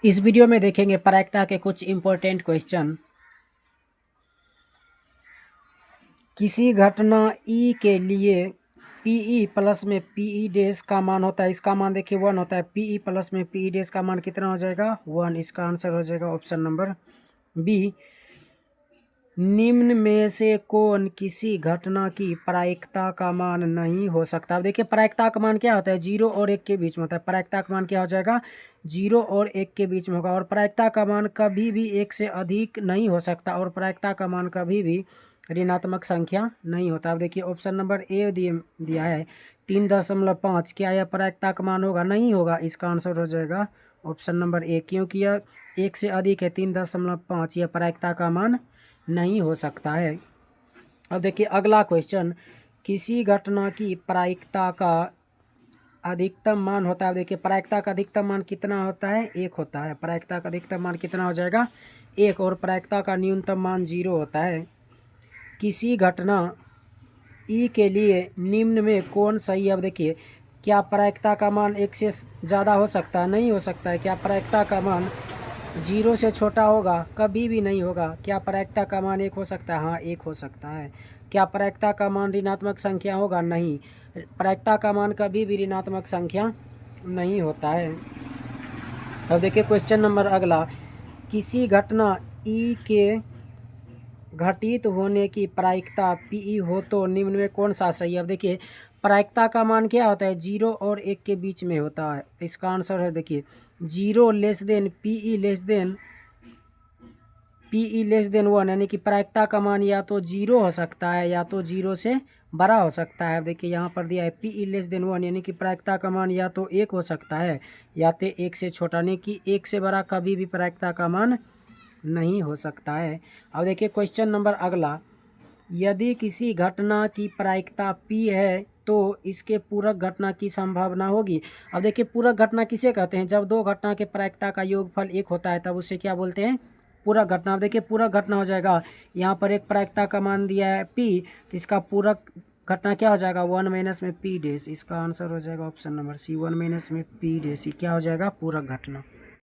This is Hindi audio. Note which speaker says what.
Speaker 1: इस वीडियो में देखेंगे प्रायिकता के कुछ इंपॉर्टेंट क्वेश्चन। किसी घटना ई के लिए पीई प्लस में पीई डैश का मान होता है, इसका मान देखिए 1 होता है। पीई प्लस में पीई डैश का मान कितना हो जाएगा 1। इसका आंसर हो जाएगा ऑप्शन नंबर बी। निम्न में से कौन किसी घटना की प्रायिकता का मान नहीं हो सकता। अब देखिए प्रायिकता का मान क्या होता है 0 और 1 के बीच में होता है। प्रायिकता का मान क्या हो जाएगा 0 और 1 के बीच में होगा। और प्रायिकता का मान कभी भी 1 से अधिक नहीं हो सकता और प्रायिकता का मान कभी भी ऋणात्मक संख्या नहीं होता। अब देखिए ऑप्शन नंबर ए दिया है 3.5, क्या यह प्रायिकता का मान होगा, नहीं होगा। इसका आंसर हो जाएगा ऑप्शन नंबर ए, क्योंकि यह 1 से अधिक है। 3.5 यह प्रायिकता का मान नहीं हो सकता है। अब देखिए अगला क्वेश्चन, किसी घटना की प्रायिकता का अधिकतम मान होता है। देखिए प्रायिकता का अधिकतम मान कितना होता है 1 होता है। प्रायिकता का अधिकतम मान कितना हो जाएगा 1 और प्रायिकता का न्यूनतम मान 0 होता है। किसी घटना ई के लिए निम्न में कौन सही है। अब देखिए क्या प्रायिकता का मान 1 से ज़्यादा हो सकता है, नहीं हो सकता है। क्या प्रायिकता का मान 0 से छोटा होगा, कभी भी नहीं होगा। क्या प्रायिकता का मान 1 हो सकता है, हाँ 1 हो सकता है। क्या प्रायिकता का मान ऋणात्मक संख्या होगा, नहीं। प्रायिकता का मान कभी भी ऋणात्मक संख्या नहीं होता है। अब देखिए क्वेश्चन नंबर अगला, किसी घटना ई के घटित होने की प्रायिकता पीई हो तो निम्न में कौन सा सही है। अब देखिए प्रायिकता का मान क्या होता है 0 और 1 के बीच में होता है। इसका आंसर है देखिए 0 less than PE less than 1, यानी कि प्रायिकता का मान या तो 0 हो सकता है या तो 0 से बड़ा हो सकता है। अब देखिए यहाँ पर दिया है पीई लेस देन 1, यानी कि प्रायिकता का मान या तो 1 हो सकता है या तो 1 से छोटा, यानी कि 1 से बड़ा कभी भी प्रायिकता का मान नहीं हो सकता है। अब देखिए क्वेश्चन नंबर अगला, यदि किसी घटना की प्रायिकता P है तो इसके पूरक घटना की संभावना होगी। अब देखिए पूरक घटना किसे कहते हैं, जब दो घटना के प्रायिकता का योगफल 1 होता है तब उसे क्या बोलते हैं, पूरक घटना। अब देखिए पूरक घटना हो जाएगा, यहाँ पर एक प्रायिकता का मान दिया है P, तो इसका पूरक घटना क्या हो जाएगा 1 माइनस में P डैश। इसका आंसर हो जाएगा ऑप्शन नंबर सी 1 माइनस में P डैश। क्या हो जाएगा पूरक घटना।